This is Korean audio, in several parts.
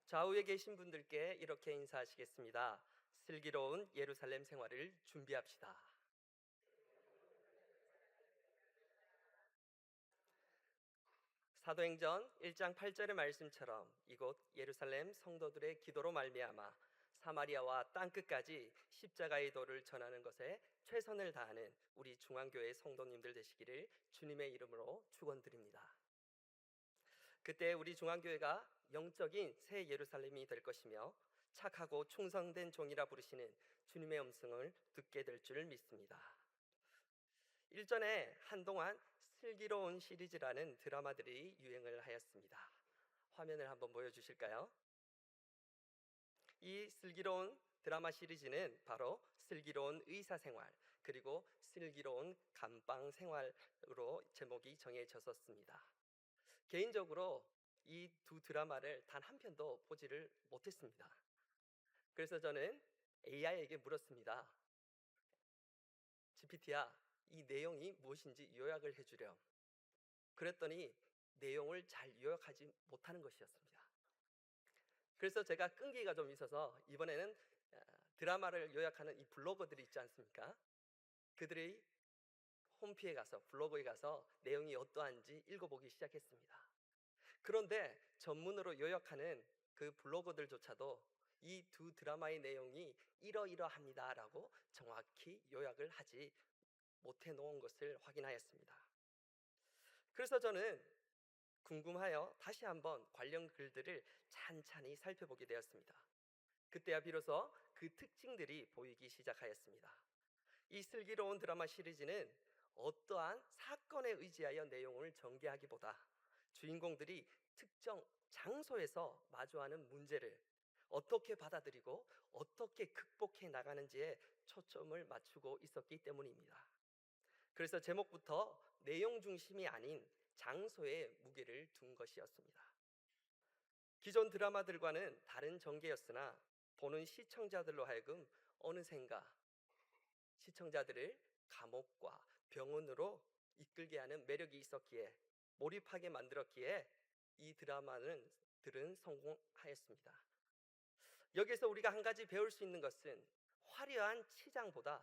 좌우에 계신 분들께 이렇게 인사하시겠습니다. 슬기로운 예루살렘 생활을 준비합시다. 사도행전 1장 8절의 말씀처럼 이곳 예루살렘 성도들의 기도로 말미암아 사마리아와 땅끝까지 십자가의 도를 전하는 것에 최선을 다하는 우리 중앙교회 성도님들 되시기를 주님의 이름으로 축원드립니다. 그때 우리 중앙교회가 영적인 새 예루살렘이 될 것이며 착하고 충성된 종이라 부르시는 주님의 음성을 듣게 될 줄 믿습니다. 일전에 한동안 슬기로운 시리즈라는 드라마들이 유행을 하였습니다. 화면을 한번 보여주실까요? 이 슬기로운 드라마 시리즈는 바로 슬기로운 의사생활 그리고 슬기로운 감방 생활로 제목이 정해졌었습니다. 개인적으로 이 두 드라마를 단 한 편도 보지를 못했습니다. 그래서 저는 AI에게 물었습니다. GPT야, 이 내용이 무엇인지 요약을 해주렴. 그랬더니 내용을 잘 요약하지 못하는 것이었습니다. 그래서 제가 끈기가 좀 있어서 이번에는 드라마를 요약하는 이 블로거들이 있지 않습니까? 그들의 홈피에 가서 블로그에 가서 내용이 어떠한지 읽어보기 시작했습니다. 그런데 전문으로 요약하는 그 블로거들조차도 이 두 드라마의 내용이 이러이러합니다라고 정확히 요약을 하지 못해 놓은 것을 확인하였습니다. 그래서 저는 궁금하여 다시 한번 관련 글들을 찬찬히 살펴보게 되었습니다. 그때야 비로소 그 특징들이 보이기 시작하였습니다. 이 슬기로운 드라마 시리즈는 어떠한 사건에 의지하여 내용을 전개하기보다 주인공들이 특정 장소에서 마주하는 문제를 어떻게 받아들이고 어떻게 극복해 나가는지에 초점을 맞추고 있었기 때문입니다. 그래서 제목부터 내용 중심이 아닌 장소에 무게를 둔 것이었습니다. 기존 드라마들과는 다른 전개였으나 보는 시청자들로 하여금 어느샌가 시청자들을 감옥과 병원으로 이끌게 하는 매력이 있었기에 몰입하게 만들었기에 이 드라마는 들은 성공하였습니다. 여기서 우리가 한 가지 배울 수 있는 것은 화려한 치장보다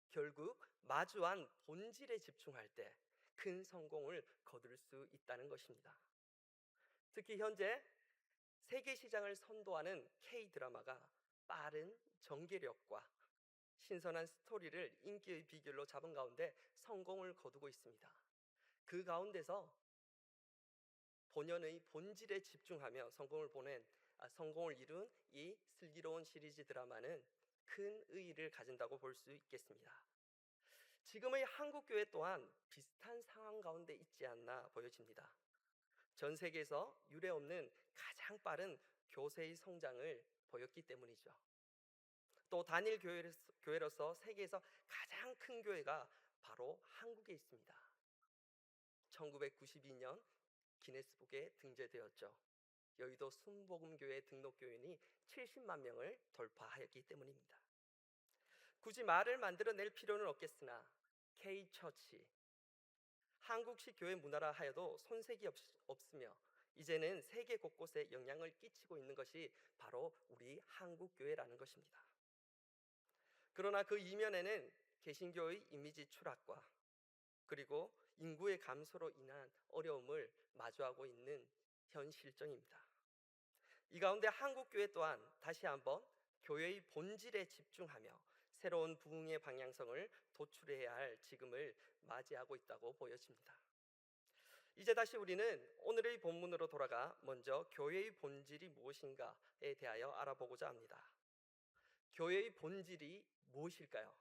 결국 마주한 본질에 집중할 때 큰 성공을 거둘 수 있다는 것입니다. 특히 현재 세계 시장을 선도하는 K 드라마가 빠른 전개력과 신선한 스토리를 인기의 비결로 잡은 가운데 성공을 거두고 있습니다. 그 가운데서 본연의 본질에 집중하며 성공을 이룬 이 슬기로운 시리즈 드라마는 큰 의의를 가진다고 볼 수 있겠습니다. 지금의 한국 교회 또한 비슷한 상황 가운데 있지 않나 보여집니다. 전 세계에서 유례 없는 가장 빠른 교세의 성장을 보였기 때문이죠. 또 단일 교회로서 세계에서 가장 큰 교회가 바로 한국에 있습니다. 1992년 기네스북에 등재되었죠. 여의도 순복음교회 등록 교인이 70만 명을 돌파하였기 때문입니다. 굳이 말을 만들어낼 필요는 없겠으나 K처치, 한국식 교회 문화라 하여도 손색이 없으며 이제는 세계 곳곳에 영향을 끼치고 있는 것이 바로 우리 한국 교회라는 것입니다. 그러나 그 이면에는 개신교의 이미지 추락과 그리고 인구의 감소로 인한 어려움을 마주하고 있는 현 실정입니다. 이 가운데 한국교회 또한 다시 한번 교회의 본질에 집중하며 새로운 부흥의 방향성을 도출해야 할 지금을 맞이하고 있다고 보여집니다. 이제 다시 우리는 오늘의 본문으로 돌아가 먼저 교회의 본질이 무엇인가에 대하여 알아보고자 합니다. 교회의 본질이 무엇일까요?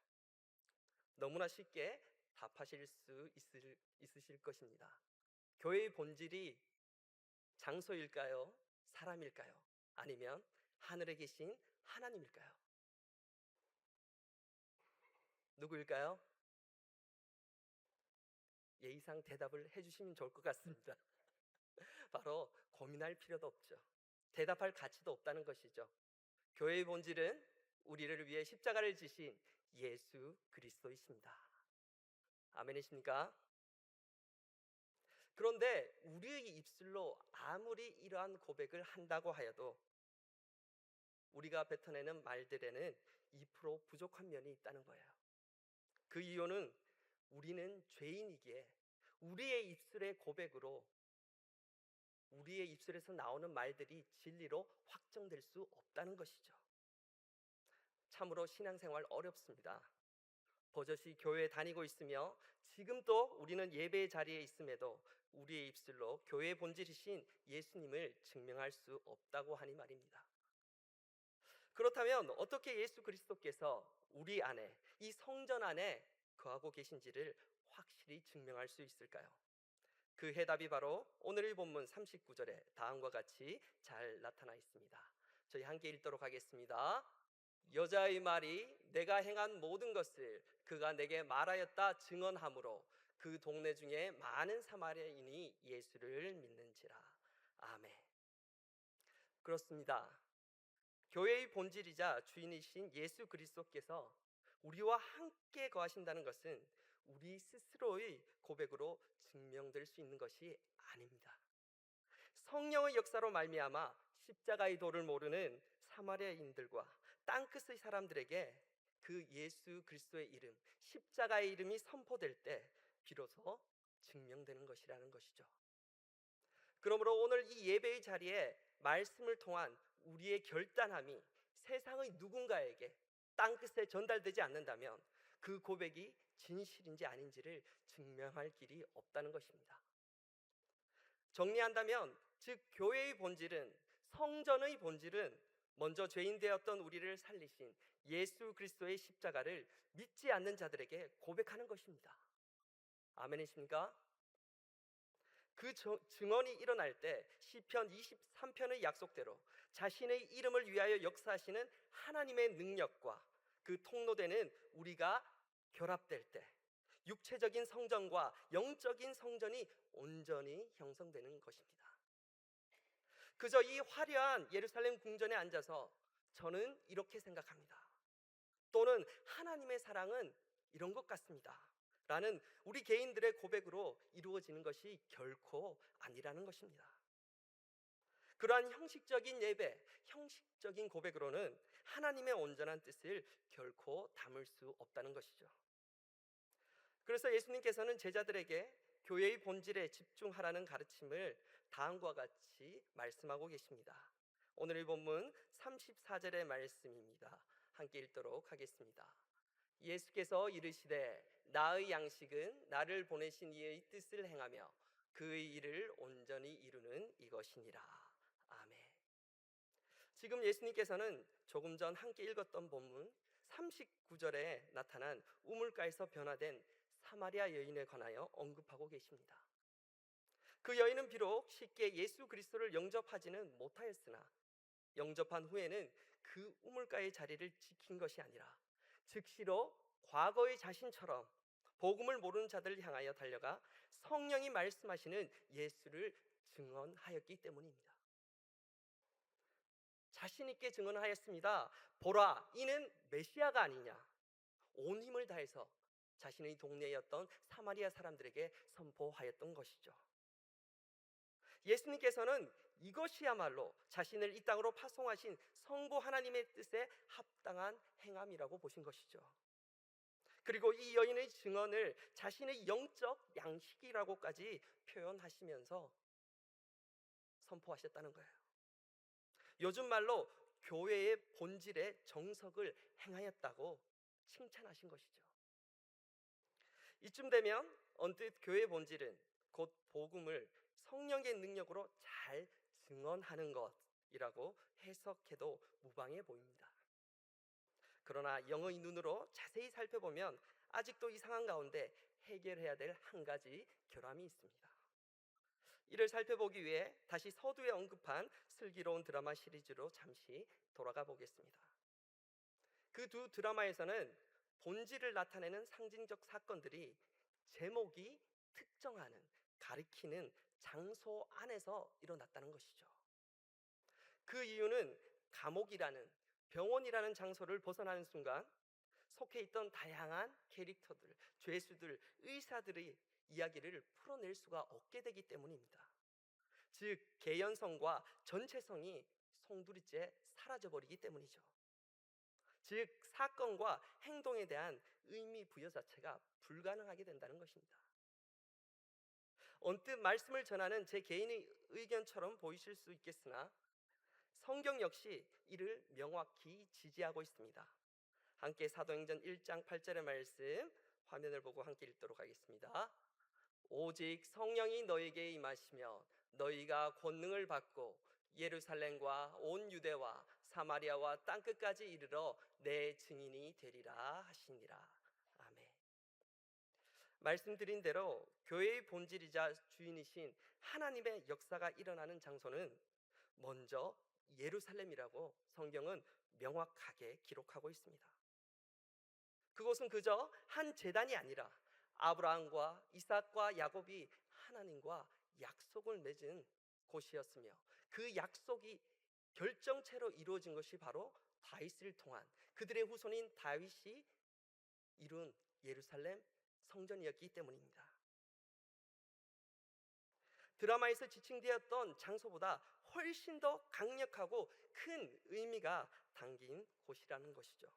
너무나 쉽게 답하실 수 있으실 것입니다. 교회의 본질이 장소일까요? 사람일까요? 아니면 하늘에 계신 하나님일까요? 누구일까요? 예의상 대답을 해주시면 좋을 것 같습니다. 바로 고민할 필요도 없죠. 대답할 가치도 없다는 것이죠. 교회의 본질은 우리를 위해 십자가를 지신 예수 그리스도이십니다. 아멘이십니까? 그런데 우리의 입술로 아무리 이러한 고백을 한다고 하여도 우리가 뱉어내는 말들에는 2% 부족한 면이 있다는 거예요. 그 이유는 우리는 죄인이기에 우리의 입술의 고백으로 우리의 입술에서 나오는 말들이 진리로 확정될 수 없다는 것이죠. 참으로 신앙생활 어렵습니다. 버젓이 교회에 다니고 있으며 지금도 우리는 예배의 자리에 있음에도 우리의 입술로 교회의 본질이신 예수님을 증명할 수 없다고 하니 말입니다. 그렇다면 어떻게 예수 그리스도께서 우리 안에, 이 성전 안에 거하고 계신지를 확실히 증명할 수 있을까요? 그 해답이 바로 오늘의 본문 39절에 다음과 같이 잘 나타나 있습니다. 저희 함께 읽도록 하겠습니다. 여자의 말이 내가 행한 모든 것을 그가 내게 말하였다 증언하므로 그 동네 중에 많은 사마리아인이 예수를 믿는지라. 아멘. 그렇습니다. 교회의 본질이자 주인이신 예수 그리스도께서 우리와 함께 거하신다는 것은 우리 스스로의 고백으로 증명될 수 있는 것이 아닙니다. 성령의 역사로 말미암아 십자가의 도를 모르는 사마리아인들과 땅끝의 사람들에게 그 예수 그리스도의 이름, 십자가의 이름이 선포될 때 비로소 증명되는 것이라는 것이죠. 그러므로 오늘 이 예배의 자리에 말씀을 통한 우리의 결단함이 세상의 누군가에게 땅끝에 전달되지 않는다면 그 고백이 진실인지 아닌지를 증명할 길이 없다는 것입니다. 정리한다면 즉 교회의 본질은, 성전의 본질은 먼저 죄인 되었던 우리를 살리신 예수 그리스도의 십자가를 믿지 않는 자들에게 고백하는 것입니다. 아멘이십니까? 그 증언이 일어날 때 시편 23편의 약속대로 자신의 이름을 위하여 역사하시는 하나님의 능력과 그 통로되는 우리가 결합될 때 육체적인 성전과 영적인 성전이 온전히 형성되는 것입니다. 그저 이 화려한 예루살렘 궁전에 앉아서 저는 이렇게 생각합니다. 또는 하나님의 사랑은 이런 것 같습니다. 라는 우리 개인들의 고백으로 이루어지는 것이 결코 아니라는 것입니다. 그러한 형식적인 예배, 형식적인 고백으로는 하나님의 온전한 뜻을 결코 담을 수 없다는 것이죠. 그래서 예수님께서는 제자들에게 교회의 본질에 집중하라는 가르침을 다음과 같이 말씀하고 계십니다. 오늘의 본문 34절의 말씀입니다. 함께 읽도록 하겠습니다. 예수께서 이르시되 나의 양식은 나를 보내신 이의 뜻을 행하며 그의 일을 온전히 이루는 이것이니라. 아멘. 지금 예수님께서는 조금 전 함께 읽었던 본문 39절에 나타난 우물가에서 변화된 사마리아 여인에 관하여 언급하고 계십니다. 그 여인은 비록 쉽게 예수 그리스도를 영접하지는 못하였으나 영접한 후에는 그 우물가의 자리를 지킨 것이 아니라 즉시로 과거의 자신처럼 복음을 모르는 자들을 향하여 달려가 성령이 말씀하시는 예수를 증언하였기 때문입니다. 자신 있게 증언하였습니다. 보라, 이는 메시아가 아니냐. 온 힘을 다해서 자신의 동네였던 사마리아 사람들에게 선포하였던 것이죠. 예수님께서는 이것이야말로 자신을 이 땅으로 파송하신 성부 하나님의 뜻에 합당한 행함이라고 보신 것이죠. 그리고 이 여인의 증언을 자신의 영적 양식이라고까지 표현하시면서 선포하셨다는 거예요. 요즘 말로 교회의 본질의 정석을 행하였다고 칭찬하신 것이죠. 이쯤 되면 언뜻 교회의 본질은 곧 복음을 성령의 능력으로 잘 증언하는 것이라고 해석해도 무방해 보입니다. 그러나 영의 눈으로 자세히 살펴보면 아직도 이 상황 가운데 해결해야 될 한 가지 결함이 있습니다. 이를 살펴보기 위해 다시 서두에 언급한 슬기로운 드라마 시리즈로 잠시 돌아가 보겠습니다. 그 두 드라마에서는 본질을 나타내는 상징적 사건들이 제목이 특정하는, 가리키는 장소 안에서 일어났다는 것이죠. 그 이유는 감옥이라는, 병원이라는 장소를 벗어나는 순간 속해 있던 다양한 캐릭터들, 죄수들, 의사들의 이야기를 풀어낼 수가 없게 되기 때문입니다. 즉 개연성과 전체성이 송두리째 사라져버리기 때문이죠. 즉 사건과 행동에 대한 의미 부여 자체가 불가능하게 된다는 것입니다. 언뜻 말씀을 전하는 제 개인의 의견처럼 보이실 수 있겠으나 성경 역시 이를 명확히 지지하고 있습니다. 함께 사도행전 1장 8절의 말씀 화면을 보고 함께 읽도록 하겠습니다. 오직 성령이 너에게 임하시며 너희가 권능을 받고 예루살렘과 온 유대와 사마리아와 땅끝까지 이르러 내 증인이 되리라 하시니라. 아멘. 말씀드린 대로 교회의 본질이자 주인이신 하나님의 역사가 일어나는 장소는 먼저 예루살렘이라고 성경은 명확하게 기록하고 있습니다. 그곳은 그저 한 제단이 아니라 아브라함과 이삭과 야곱이 하나님과 약속을 맺은 곳이었으며 그 약속이 결정체로 이루어진 것이 바로 다윗을 통한 그들의 후손인 다윗이 이룬 예루살렘 성전이었기 때문입니다. 드라마에서 지칭되었던 장소보다 훨씬 더 강력하고 큰 의미가 담긴 곳이라는 것이죠.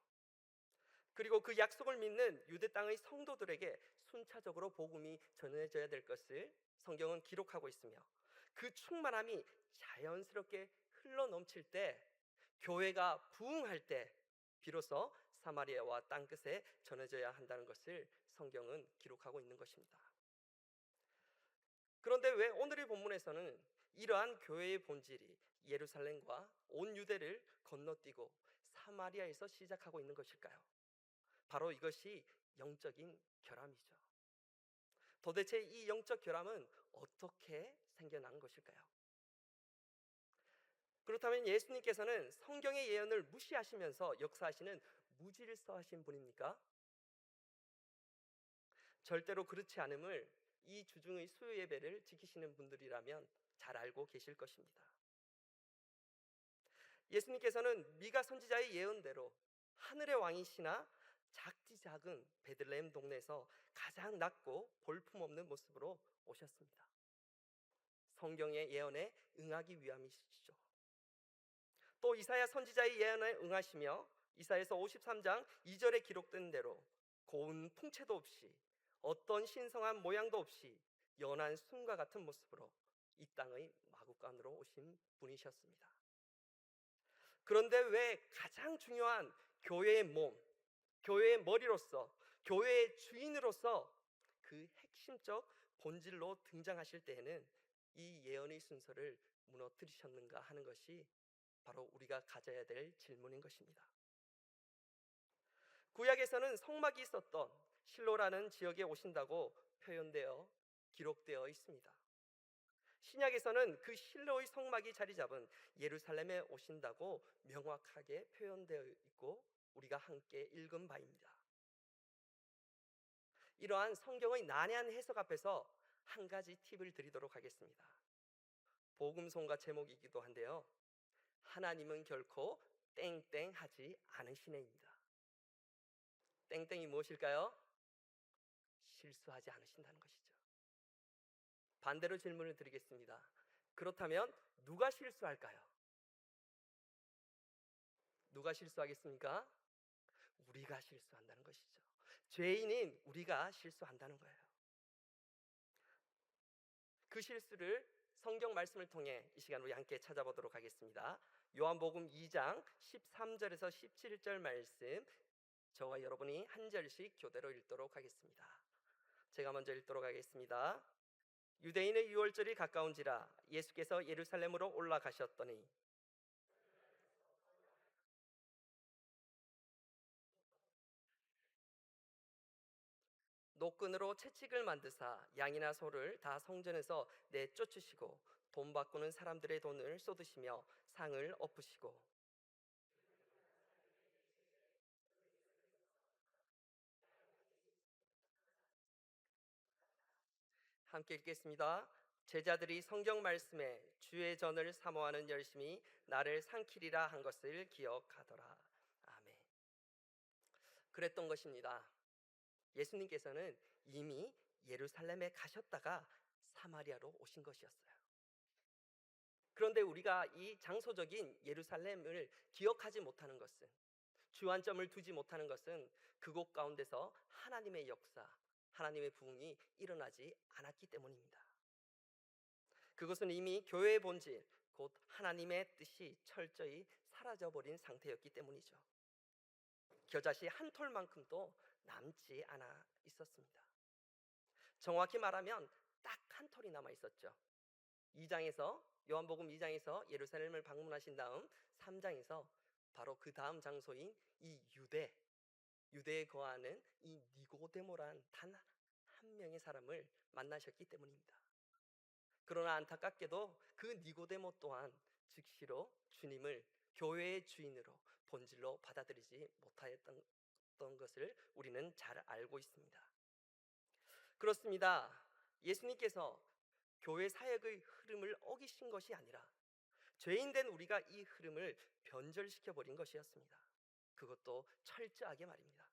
그리고 그 약속을 믿는 유대 땅의 성도들에게 순차적으로 복음이 전해져야 될 것을 성경은 기록하고 있으며 그 충만함이 자연스럽게 흘러 넘칠 때, 교회가 부흥할 때 비로소 사마리아와 땅끝에 전해져야 한다는 것을 성경은 기록하고 있는 것입니다. 그런데 왜 오늘의 본문에서는 이러한 교회의 본질이 예루살렘과 온 유대를 건너뛰고 사마리아에서 시작하고 있는 것일까요? 바로 이것이 영적인 결함이죠. 도대체 이 영적 결함은 어떻게 생겨난 것일까요? 그렇다면 예수님께서는 성경의 예언을 무시하시면서 역사하시는 무질서하신 분입니까? 절대로 그렇지 않음을 이 주중의 수요 예배를 지키시는 분들이라면 잘 알고 계실 것입니다. 예수님께서는 미가 선지자의 예언대로 하늘의 왕이시나 작디 작은 베들레헴 동네에서 가장 낮고 볼품없는 모습으로 오셨습니다. 성경의 예언에 응하기 위함이시죠. 또 이사야 선지자의 예언에 응하시며 이사야서 53장 2절에 기록된 대로 고운 풍채도 없이 어떤 신성한 모양도 없이 연한 순과 같은 모습으로 이 땅의 마구간으로 오신 분이셨습니다. 그런데 왜 가장 중요한 교회의 몸, 교회의 머리로서, 교회의 주인으로서 그 핵심적 본질로 등장하실 때에는 이 예언의 순서를 무너뜨리셨는가 하는 것이 바로 우리가 가져야 될 질문인 것입니다. 구약에서는 성막이 있었던 실로라는 지역에 오신다고 표현되어 기록되어 있습니다. 신약에서는 그 실로의 성막이 자리 잡은 예루살렘에 오신다고 명확하게 표현되어 있고 우리가 함께 읽은 바입니다. 이러한 성경의 난해한 해석 앞에서 한 가지 팁을 드리도록 하겠습니다. 복음송가 제목이기도 한데요, 하나님은 결코 땡땡하지 않으시네입니다. 땡땡이 무엇일까요? 실수하지 않으신다는 것이죠. 반대로 질문을 드리겠습니다. 그렇다면 누가 실수할까요? 누가 실수하겠습니까? 우리가 실수한다는 것이죠. 죄인인 우리가 실수한다는 거예요. 그 실수를 성경 말씀을 통해 이 시간 우리 함께 찾아보도록 하겠습니다. 요한복음 2장 13절에서 17절 말씀, 저와 여러분이 한 절씩 교대로 읽도록 하겠습니다. 제가 먼저 읽도록 하겠습니다. 유대인의 유월절이 가까운지라 예수께서 예루살렘으로 올라가셨더니 노끈으로 채찍을 만드사 양이나 소를 다 성전에서 내쫓으시고 돈 바꾸는 사람들의 돈을 쏟으시며 상을 엎으시고, 함께 읽겠습니다. 제자들이 성경 말씀에 주의 전을 사모하는 열심히 나를 삼키리라 한 것을 기억하더라. 아멘. 그랬던 것입니다. 예수님께서는 이미 예루살렘에 가셨다가 사마리아로 오신 것이었어요. 그런데 우리가 이 장소적인 예루살렘을 기억하지 못하는 것은, 주안점을 두지 못하는 것은 그곳 가운데서 하나님의 역사, 하나님의 부흥이 일어나지 않았기 때문입니다. 그것은 이미 교회의 본질, 곧 하나님의 뜻이 철저히 사라져버린 상태였기 때문이죠. 겨자씨 한 톨만큼도 남지 않아 있었습니다. 정확히 말하면 딱 한 톨이 남아 있었죠. 2장에서, 요한복음 2장에서 예루살렘을 방문하신 다음 3장에서 바로 그 다음 장소인 이 유대에 거하는 이 니고데모란 단 한 명의 사람을 만나셨기 때문입니다. 그러나 안타깝게도 그 니고데모 또한 즉시로 주님을 교회의 주인으로 본질로 받아들이지 못하였던 것을 우리는 잘 알고 있습니다. 그렇습니다. 예수님께서 교회 사역의 흐름을 어기신 것이 아니라 죄인된 우리가 이 흐름을 변절시켜 버린 것이었습니다. 그것도 철저하게 말입니다.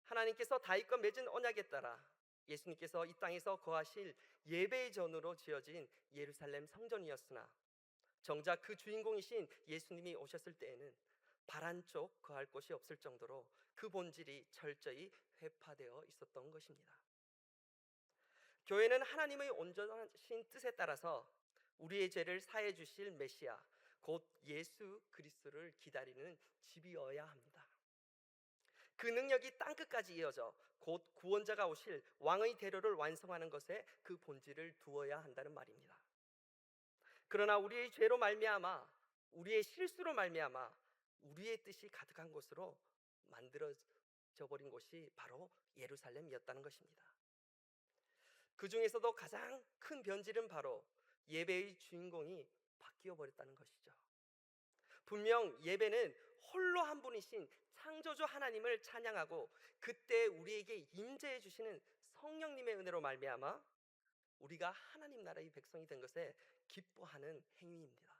하나님께서 다윗과 맺은 언약에 따라 예수님께서 이 땅에서 거하실 예배의 전으로 지어진 예루살렘 성전이었으나, 정작 그 주인공이신 예수님이 오셨을 때에는 발 한쪽 거할 곳이 없을 정도로 그 본질이 철저히 회파되어 있었던 것입니다. 교회는 하나님의 온전하신 뜻에 따라서 우리의 죄를 사해 주실 메시아, 곧 예수 그리스도를 기다리는 집이어야 합니다. 그 능력이 땅끝까지 이어져 곧 구원자가 오실 왕의 대로를 완성하는 것에 그 본질을 두어야 한다는 말입니다. 그러나 우리의 죄로 말미암아, 우리의 실수로 말미암아 우리의 뜻이 가득한 곳으로 만들어져 버린 곳이 바로 예루살렘이었다는 것입니다. 그 중에서도 가장 큰 변질은 바로 예배의 주인공이 바뀌어 버렸다는 것이죠. 분명 예배는 홀로 한 분이신 창조주 하나님을 찬양하고 그때 우리에게 임재해 주시는 성령님의 은혜로 말미암아 우리가 하나님 나라의 백성이 된 것에 기뻐하는 행위입니다.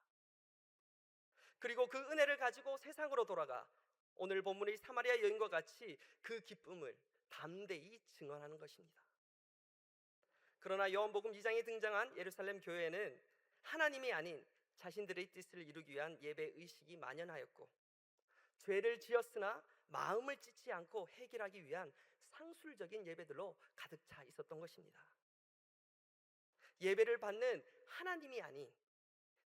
그리고 그 은혜를 가지고 세상으로 돌아가 오늘 본문의 사마리아 여인과 같이 그 기쁨을 담대히 증언하는 것입니다. 그러나 요한복음 2장에 등장한 예루살렘 교회에는 하나님이 아닌 자신들의 뜻을 이루기 위한 예배 의식이 만연하였고, 죄를 지었으나 마음을 찢지 않고 해결하기 위한 상술적인 예배들로 가득 차 있었던 것입니다. 예배를 받는 하나님이 아닌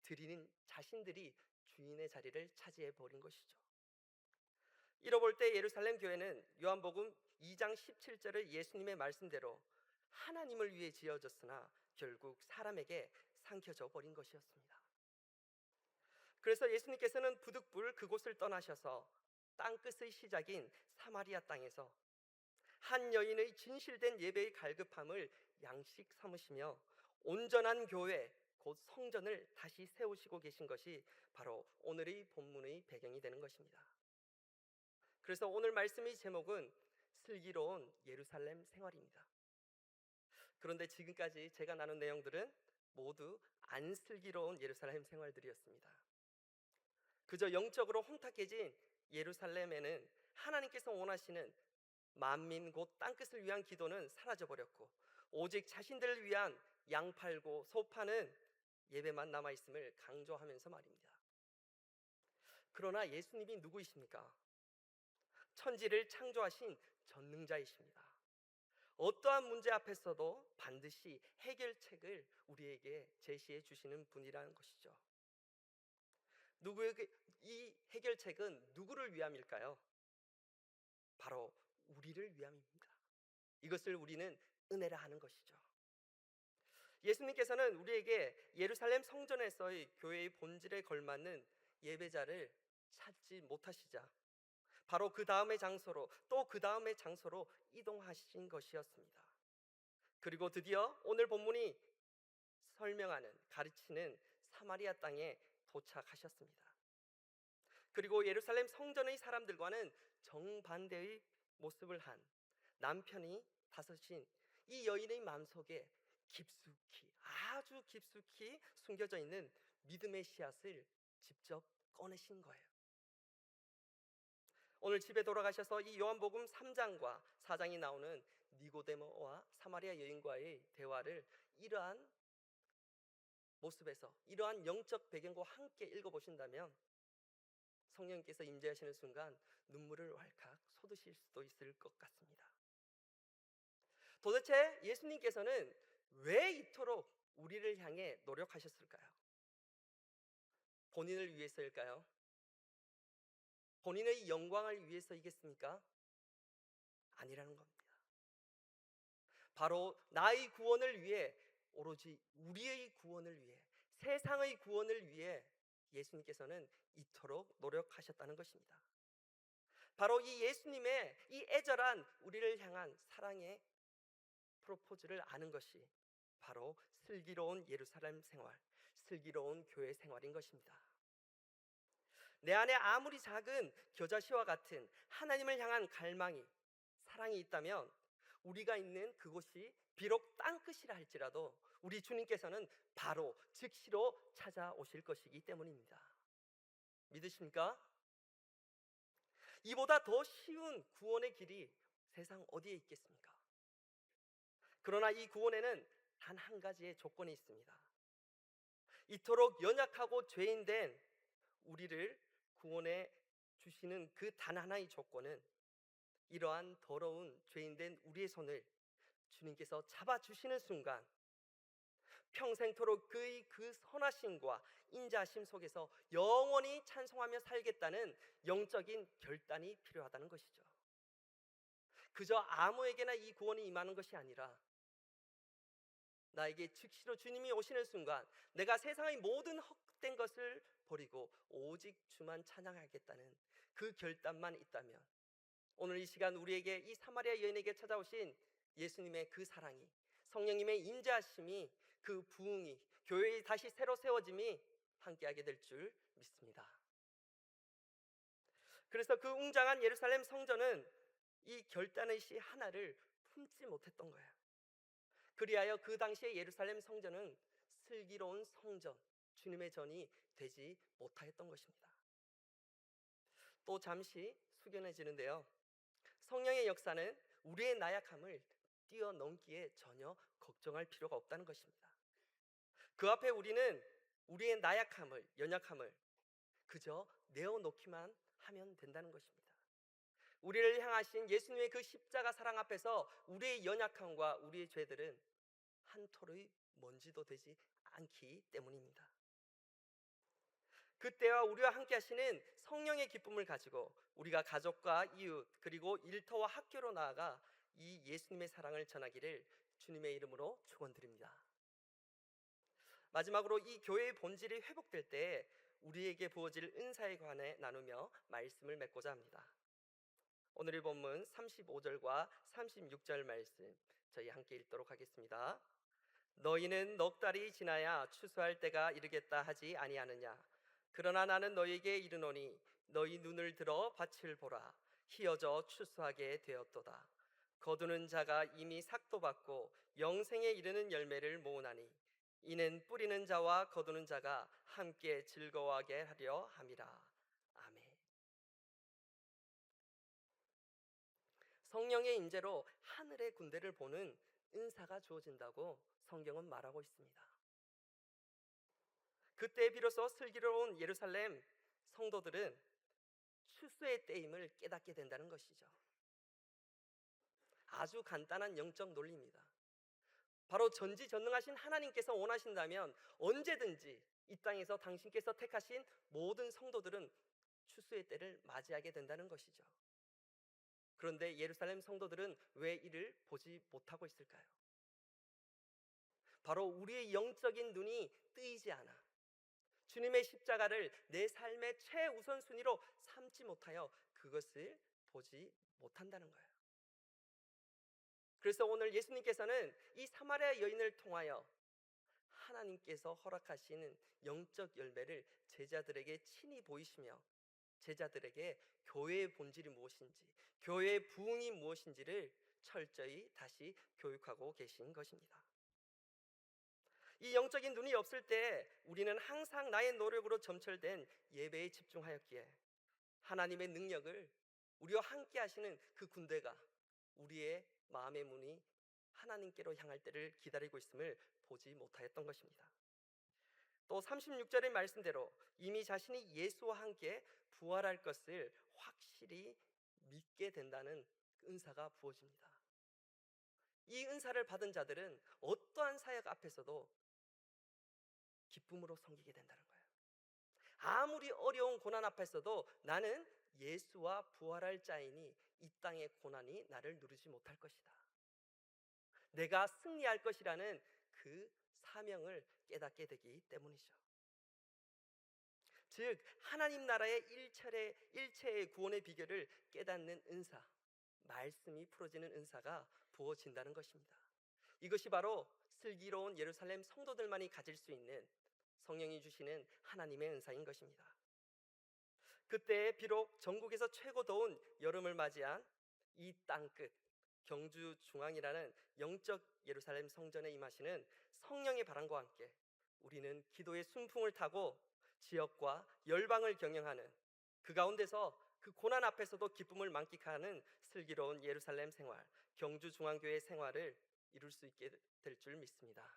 드리는 자신들이 주인의 자리를 차지해 버린 것이죠. 이뤄볼 때 예루살렘 교회는 요한복음 2장 17절의 예수님의 말씀대로 하나님을 위해 지어졌으나 결국 사람에게 삼켜져 버린 것이었습니다. 그래서 예수님께서는 부득불 그곳을 떠나셔서 땅끝의 시작인 사마리아 땅에서 한 여인의 진실된 예배의 갈급함을 양식 삼으시며 온전한 교회, 곧 성전을 다시 세우시고 계신 것이 바로 오늘의 본문의 배경이 되는 것입니다. 그래서 오늘 말씀의 제목은 슬기로운 예루살렘 생활입니다. 그런데 지금까지 제가 나눈 내용들은 모두 안 슬기로운 예루살렘 생활들이었습니다. 그저 영적으로 혼탁해진 예루살렘에는 하나님께서 원하시는 만민 곧 땅끝을 위한 기도는 사라져버렸고 오직 자신들을 위한 양 팔고 소 파는 예배만 남아있음을 강조하면서 말입니다. 그러나 예수님이 누구이십니까? 천지를 창조하신 전능자이십니다. 어떠한 문제 앞에서도 반드시 해결책을 우리에게 제시해 주시는 분이라는 것이죠. 누구에게 이 해결책은 누구를 위함일까요? 바로 우리를 위함입니다. 이것을 우리는 은혜라 하는 것이죠. 예수님께서는 우리에게 예루살렘 성전에서의 교회의 본질에 걸맞는 예배자를 찾지 못하시자 바로 그 다음의 장소로 또 그 다음의 장소로 이동하신 것이었습니다. 그리고 드디어 오늘 본문이 설명하는 가르치는 사마리아 땅에 도착하셨습니다. 그리고 예루살렘 성전의 사람들과는 정반대의 모습을 한 남편이 다섯인 이 여인의 마음속에 깊숙이 아주 깊숙이 숨겨져 있는 믿음의 씨앗을 직접 꺼내신 거예요. 오늘 집에 돌아가셔서 이 요한복음 3장과 4장이 나오는 니고데모와 사마리아 여인과의 대화를 이러한 모습에서 이러한 영적 배경과 함께 읽어보신다면 성령께서 임재하시는 순간 눈물을 왈칵 쏟으실 수도 있을 것 같습니다. 도대체 예수님께서는 왜 이토록 우리를 향해 노력하셨을까요? 본인을 위해서일까요? 본인의 영광을 위해서이겠습니까? 아니라는 겁니다. 바로 나의 구원을 위해, 오로지 우리의 구원을 위해, 세상의 구원을 위해 예수님께서는 이토록 노력하셨다는 것입니다. 바로 이 예수님의 이 애절한 우리를 향한 사랑의 프로포즈를 아는 것이 바로 슬기로운 예루살렘 생활, 슬기로운 교회 생활인 것입니다. 내 안에 아무리 작은 겨자씨와 같은 하나님을 향한 갈망이, 사랑이 있다면 우리가 있는 그곳이 비록 땅끝이라 할지라도 우리 주님께서는 바로 즉시로 찾아오실 것이기 때문입니다. 믿으십니까? 이보다 더 쉬운 구원의 길이 세상 어디에 있겠습니까? 그러나 이 구원에는 단 한 가지의 조건이 있습니다. 이토록 연약하고 죄인된 우리를 구원해 주시는 그 단 하나의 조건은 이러한 더러운 죄인된 우리의 손을 주님께서 잡아주시는 순간 평생토록 그의 그 선하심과 인자하심 속에서 영원히 찬송하며 살겠다는 영적인 결단이 필요하다는 것이죠. 그저 아무에게나 이 구원이 임하는 것이 아니라 나에게 즉시로 주님이 오시는 순간 내가 세상의 모든 헛된 것을 버리고 오직 주만 찬양하겠다는 그 결단만 있다면 오늘 이 시간 우리에게 이 사마리아 여인에게 찾아오신 예수님의 그 사랑이, 성령님의 인자하심이, 그 부흥이, 교회의 다시 새로 세워짐이 함께하게 될 줄 믿습니다. 그래서 그 웅장한 예루살렘 성전은 이 결단의 시 하나를 품지 못했던 거예요. 그리하여 그 당시에 예루살렘 성전은 슬기로운 성전, 주님의 전이 되지 못하였던 것입니다. 또 잠시 숙연해지는데요, 성령의 역사는 우리의 나약함을 뛰어넘기에 전혀 걱정할 필요가 없다는 것입니다. 그 앞에 우리는 우리의 나약함을, 연약함을 그저 내어놓기만 하면 된다는 것입니다. 우리를 향하신 예수님의 그 십자가 사랑 앞에서 우리의 연약함과 우리의 죄들은 한 톨의 먼지도 되지 않기 때문입니다. 그때와 우리와 함께 하시는 성령의 기쁨을 가지고 우리가 가족과 이웃 그리고 일터와 학교로 나아가 이 예수님의 사랑을 전하기를 주님의 이름으로 축원드립니다. 마지막으로 이 교회의 본질이 회복될 때 우리에게 부어질 은사에 관해 나누며 말씀을 맺고자 합니다. 오늘의 본문 35절과 36절 말씀 저희 함께 읽도록 하겠습니다. 너희는 넉 달이 지나야 추수할 때가 이르겠다 하지 아니하느냐? 그러나 나는 너희에게 이르노니 너희 눈을 들어 밭을 보라. 희어져 추수하게 되었도다. 거두는 자가 이미 삭도 받고 영생에 이르는 열매를 모으나니 이는 뿌리는 자와 거두는 자가 함께 즐거워하게 하려 함이라. 아멘. 성령의 임재로 하늘의 군대를 보는 은사가 주어진다고 성경은 말하고 있습니다. 그때 비로소 슬기로운 예루살렘 성도들은 추수의 때임을 깨닫게 된다는 것이죠. 아주 간단한 영적 논리입니다. 바로 전지전능하신 하나님께서 원하신다면 언제든지 이 땅에서 당신께서 택하신 모든 성도들은 추수의 때를 맞이하게 된다는 것이죠. 그런데 예루살렘 성도들은 왜 이를 보지 못하고 있을까요? 바로 우리의 영적인 눈이 뜨이지 않아 주님의 십자가를 내 삶의 최우선순위로 삼지 못하여 그것을 보지 못한다는 거예요. 그래서 오늘 예수님께서는 이 사마리아 여인을 통하여 하나님께서 허락하시는 영적 열매를 제자들에게 친히 보이시며 제자들에게 교회의 본질이 무엇인지, 교회의 부흥이 무엇인지를 철저히 다시 교육하고 계신 것입니다. 이 영적인 눈이 없을 때 우리는 항상 나의 노력으로 점철된 예배에 집중하였기에 하나님의 능력을, 우리와 함께 하시는 그 군대가 우리의 마음의 문이 하나님께로 향할 때를 기다리고 있음을 보지 못하였던 것입니다. 또 36절의 말씀대로 이미 자신이 예수와 함께 부활할 것을 확실히 믿게 된다는 은사가 부어집니다. 이 은사를 받은 자들은 어떠한 사역 앞에서도 기쁨으로 섬기게 된다는 거예요. 아무리 어려운 고난 앞에서도 나는 예수와 부활할 자이니 이 땅의 고난이 나를 누르지 못할 것이다. 내가 승리할 것이라는 그 사명을 깨닫게 되기 때문이죠. 즉 하나님 나라의 일체의 구원의 비결을 깨닫는 은사, 말씀이 풀어지는 은사가 부어진다는 것입니다. 이것이 바로 슬기로운 예루살렘 성도들만이 가질 수 있는 성령이 주시는 하나님의 은사인 것입니다. 그때 비록 전국에서 최고 더운 여름을 맞이한 이 땅끝 경주 중앙이라는 영적 예루살렘 성전에 임하시는 성령의 바람과 함께 우리는 기도의 순풍을 타고 지역과 열방을 경영하는, 그 가운데서 그 고난 앞에서도 기쁨을 만끽하는 슬기로운 예루살렘 생활, 경주 중앙교회 생활을 이룰 수 있게 될 줄 믿습니다.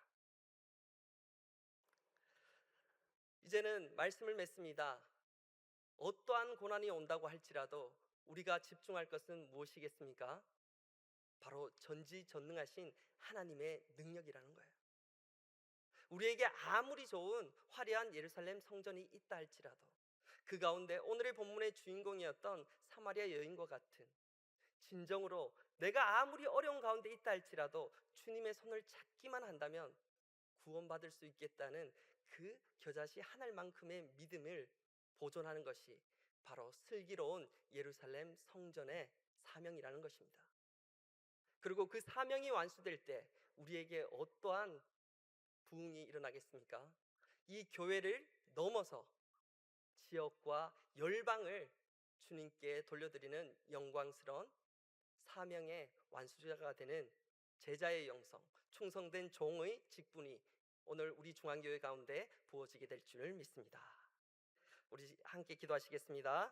이제는 말씀을 맺습니다. 어떠한 고난이 온다고 할지라도 우리가 집중할 것은 무엇이겠습니까? 바로 전지전능하신 하나님의 능력이라는 거예요. 우리에게 아무리 좋은 화려한 예루살렘 성전이 있다 할지라도 그 가운데 오늘의 본문의 주인공이었던 사마리아 여인과 같은, 진정으로 내가 아무리 어려운 가운데 있다 할지라도 주님의 손을 잡기만 한다면 구원받을 수 있겠다는 그 겨자씨 하늘만큼의 믿음을 보존하는 것이 바로 슬기로운 예루살렘 성전의 사명이라는 것입니다. 그리고 그 사명이 완수될 때 우리에게 어떠한 부흥이 일어나겠습니까? 이 교회를 넘어서 지역과 열방을 주님께 돌려드리는 영광스러운 사명의 완수자가 되는 제자의 영성, 충성된 종의 직분이 오늘 우리 중앙교회 가운데 부어지게 될 줄 믿습니다. 우리 함께 기도하시겠습니다.